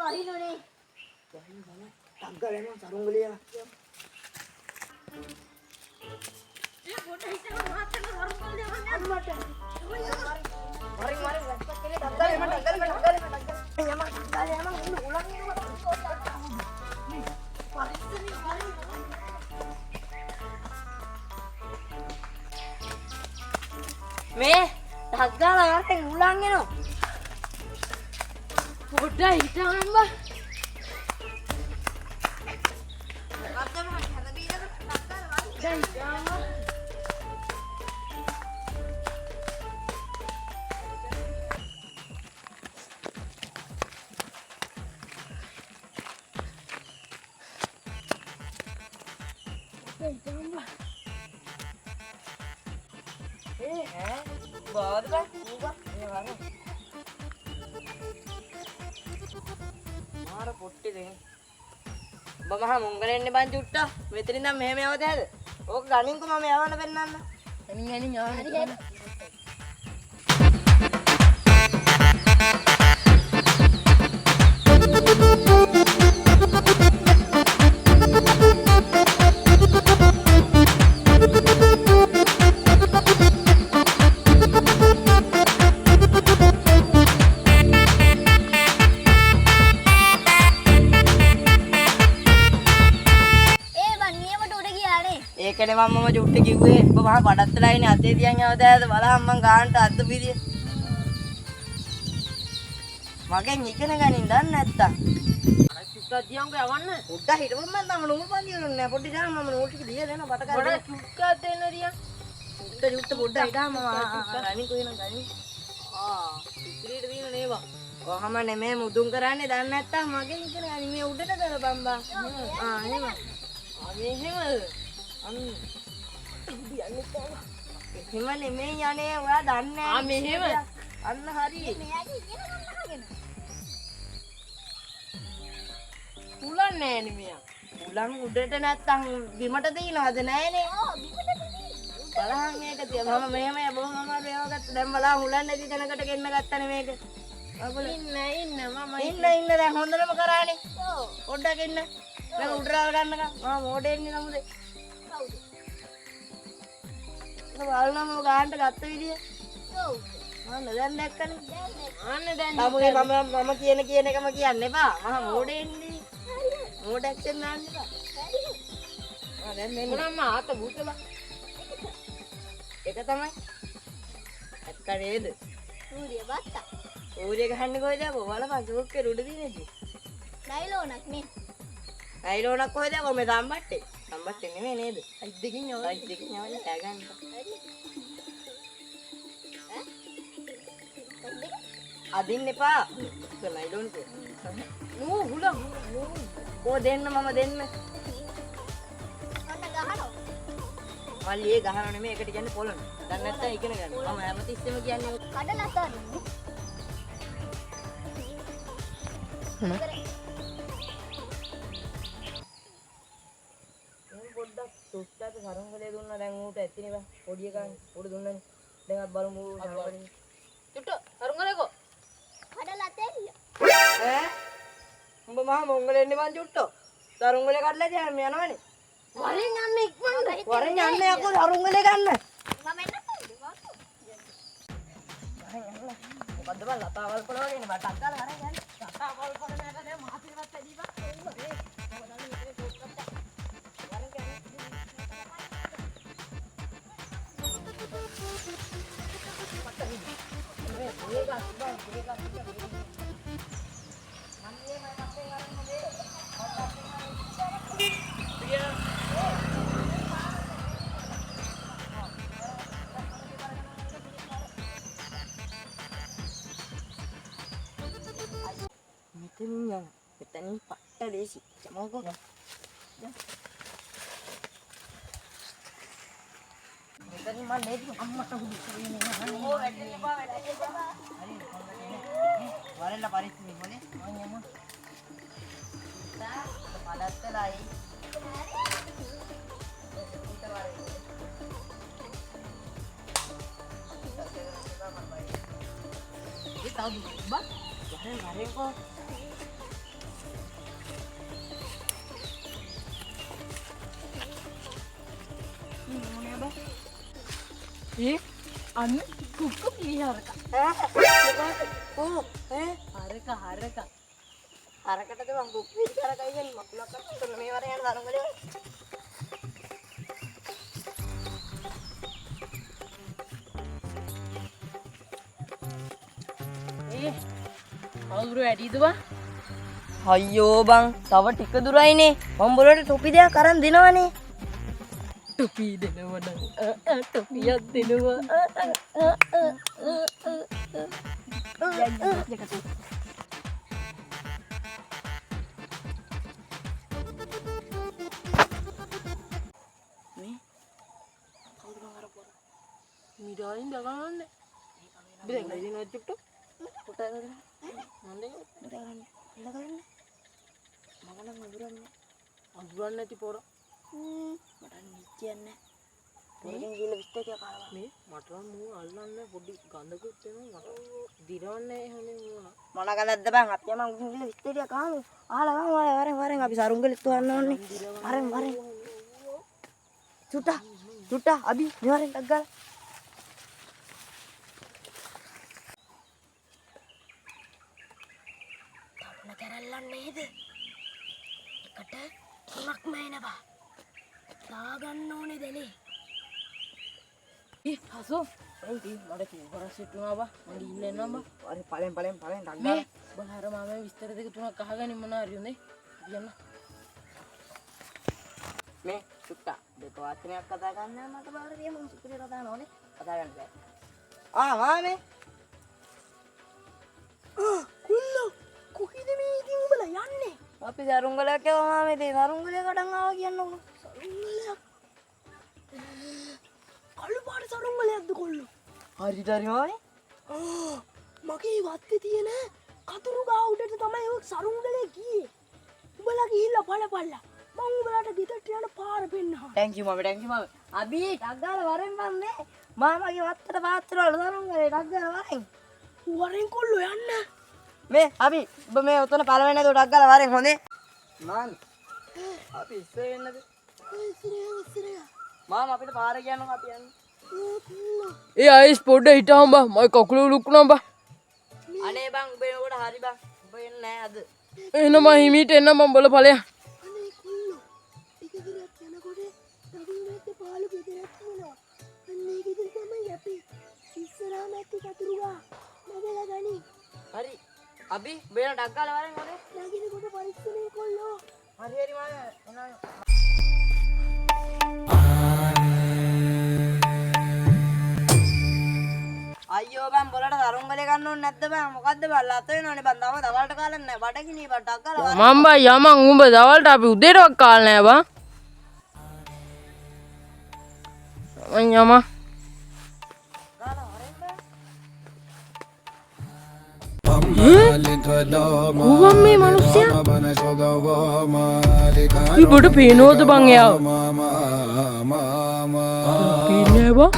වහිනෝනේ. වහින බලන්න. ටග්ගල එනවා සරුංගලිය. ඒ පොඩ හිටව මාතන සරුංගලිය යවන්නේ අම්මට. මරි වැස්සක් කෙනේ ටග්ගල එම ටග්ගල යම ටග්ගල උලන් මේ ටග්ගල යන්නේ උලන් එනවා. පොඩ හිටවන්න බා. මාර පොට්ටි දෙන. ඔබ මහා මුංගලෙන්නේ බං චුට්ටා. මෙතන ඉඳන් මෙහෙම යවද හැද? ඕක ගණින්කෝ මම යවන්න පෙන්නන්න. එනින් යවන්න. ඒකනේ මම චුට්ටි කිව්වේ. ඔබ මහා පඩත්තලා ඉන්නේ අතේ තියන් යවද හැද? බලහන් මං ගානට අද්ද පිළිය. මගෙන් ඉගෙන ගනින් දන්නේ නැත්තම්. අර චුට්ටා දියන්ගේ යවන්න. උඩ හිටවම මම නම් නුඹ පන්දියලු නෑ. පොඩි ජාන මම නෝට් ටික දීලා දෙනවා බට කරලා. පොඩ චුට්ටා දෙන්න දියන්. චුට්ට පොඩ හිටාම ගනින් කොහෙනම් ගනින්. ඉතිරියට දින නේවා. ඔහම නෙමෙයි මුදුන් කරන්නේ දන්නේ නැත්තම් මගෙන් ඉගෙන ගනින් මේ උඩට කරපම් බා. එහෙම. එහෙමද? එහෙම නෙමෙයි යන්නේ ඔයා දන්නේ නැහැ. මෙහෙම. අන්න හරි. මෙයාගේ ඉගෙන ගන්න අහගෙන. උලන් නෑනේ මෙයා. උලන් උඩට නැත්තම් බිමට තියනවද නෑනේ. ඔව් බිමට තියනවා. බලහන් මේක තිය. මම මෙහෙම බොහොම අමාරු ඒවා ගත්තා. දැන් බලහන් උලන් නැති තැනකට ගෙන්න ගත්තනේ මේක. අබල ඉන්න මම ඉන්න දැන් හොඳටම කරානේ. ඔව්. පොඩ්ඩක් ඉන්න. දැන් උඩරාව ගන්නකම්. මම මොඩෙන්නේ නමුද? බලනම ගානට ගත්ත විදිය. ඔව්. මම දැන් දැක්කනේ. අන්න දැන් මම කියන එකම කියන්න එපා. මහා මෝඩේ ඉන්නේ. මෝඩ ඇක්ෂන් දාන්න එපා. දැන් මෙන්න මොනම ආත භූතලා. ඒක තමයි. ඇත්ත නේද? සූර්ය බත්තා. සූර්ය ගහන්නේ කොහෙද? බලපන් සූක්කේ උඩ දිනේදී. නයිලෝනක් නේ. නයිලෝනක් කොහෙද? කොහමද සම්බට්ටේ? සම්බට්ටේ නෙමෙයි නේද? අයිත් දෙකින් යවලා. අයිත් දෙකින් යවලා කෑ ගන්න. අදින්න එපා. නයිලෝන් කෝ. නෝ හුලං. කො දෙන්න මම දෙන්න. අන්න ගහනවා. මල්ලි ඒ ගහනව නෙමෙයි ඒකට කියන්නේ පොළන. දැන් නැත්තම් ඉගෙන ගන්න. මම හැමතිස්සෙම කියන්නේ කඩලා අතාරින්න. පොඩ්ඩක් සුස්තාට සරුංගලේ දුන්නා දැන් ඌට ඇතිනේ බා. පොඩි එකා පොඩි දුන්නානේ. දැන් අපි බලමු සරුංගලේ. චුට්ට සරුංගලේ කෝ. කඩලා තෙල්ල. ඈ? උඹ මහා මොංගලෙන්නේ මං චුට්ටෝ. සරුංගලේ කඩලා දැන් යනවනේ. වරෙන් යන්න ඉක්මනට. වරෙන් යන්න යකෝ සරුංගලේ ගන්න. මම එන්න කොහෙද වාසෝ. වරෙන් යන්න. මොකද්ද බං ලතාවල් පොළ වගේ නේ මට අක්කාල වරෙන් යන්න. ලතාවල් පොළ නේද දැන් මහතිරවත් ඇදීවා. Petani pakta desi. Mau kok? Petani mana itu? Amma tahu di sini. Oh, ini apa? Warna lah paris ni, boleh? Oh, ni mah. Kita padat terlai. Kita lari. Kita tahu, bah? Warna kok. අන්න කුක්කු පිළිහරක. හරක. හරකටද මං කුක්කු පිළිහරකයි කියන්නේ මකුලක් කරන්න මේ වරේ යන තරංගලේ. කවුරු වැඩිද බං? අයියෝ බං තව ටික දුරයිනේ. මම බොලට ටොපි දෙයක් අරන් දෙනවනේ. ටොපි දෙනවා නම් ටොපියක් දෙනවා. මේ කවුද බං අර පොර? මිඩාලින් දගනන්නේ. බෙන් ඉතින් ඔය චුට්ටු. පුතා කරගෙන නන්දේ ඉඳගන්න. ඉඳගන්න. මම නම් අඳුරන්නේ. අඳුරන්නේ නැති පොර. මට නිච්චියන්නේ. පොරෙන් ගිහලා විස්තර ටික කාලා. මේ මට නම් මූ අල්ලන්නේ පොඩි ගඳකුත් එනවා මට දිරවන්නේ හැනේ මූණ. මොන ගඳක්ද බං අපි යම උන් ගිහලා විස්තර ටික කාමු. අහලා ගමු වරෙන් අපි සරුංගලෙත් හොයන්න ඕනේ. වරෙන්. චුට්ටා අබි මෙවරෙන් ටක් ගාලා. තරුණ කරල්ලන් නේද? එකට තුනක්ම එනවා. දාගන්න ඕනේ දෙලේ. හසෝ එන්ටි මට කිව්වරක් සිටුනා බා මම ගිහින් එන්නම් බා. අර පලෙන් ටක් ගාලා. මේ බහර මාමේ විස්තර දෙක තුනක් අහගෙන මොනවා හරි උනේ යන්න. මේ චුට්ටා දෙක වචනයක් කතා ගන්න මට බාර දෙන්න මම සුපිරි කතා කරනෝනේ. කතා ගන්න බෑ. මාමේ. කුල්ලෝ කොහේද මේ ඉතින් උඹලා යන්නේ? අපි සරුංගලයක් යවම මාමේ ඉතින් සරුංගලේ කඩන් ආවා කියන්නකො. සරුංගලයක්. කළු පාට සරුංගලයක්ද කොල්ලෝ? හරිට හරි මාමේ. මගේ වත්තේ තියෙන කතුරු ගා උඩට තමයි ඔය සරුංගලේ ගියේ. උඹලා ගිහිල්ලා බලපල්ලා. මම උඹලාට ගෙදරට යන පාර පෙන්නනවා. thank you මාමේ. අබි ටක් ගාලා වරෙන් බන්නේ. මාමගේ වත්තට පාත්‍ර වල සරුංගලේ ටක් ගාලා වරෙන්. වරෙන් කොල්ලෝ යන්න. මේ අපි ඔබ මේ උතන පළවෙනි දේ ටක් ගාලා වරෙන් හොඳේ. මාන් අපි ඉස්සර වෙන්නද? ඉස්සර. මාම අපිට පාර කියනවා අපි යන්නේ. ඒ අයිස් පොඩ්ඩ හිටහම් බා මයි කකුල ලුක්ුණා බා. අනේ බං උඹ එනකොට හරි බං. උඹ එන්නේ නැහැ අද. එහෙනම් මම හිමීට එන්න මම බල ඵලයක්. අනේ කොල්ලෝ. ටික දුරක් යනකොට දකුණුවේත් පාළු ගෙදරක් තියෙනවා. අන්නේ ගෙදර තමයි අපි. ඉස්සරහම ඇත්තේ කතුරුගා. මගලා ගනි. හරි. අපි බේන ඩක් ගාලා වරෙන් හොනේ. නැගිනකොට පරිස්සමෙන් කොල්ලෝ. හරි මාමා එනවා. අයියෝ බං බොලට සරුංගලේ ගන්න ඕනේ නැද්ද බං? මොකද්ද බං ලත වෙනවනේ බං. තම දවල්ට කාලා නැහැ. බඩගිනි බං ටක් ගාලා. මම බා යමන් උඹ දවල්ට අපි උදේටවත් කාලා නැහැ බං. යම. කුවම් මේ මිනිස්සයා? ඉබට පේනවද බං එයා? පේන්නේ බං.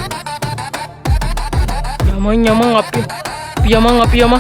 යමන් අපි යමන්.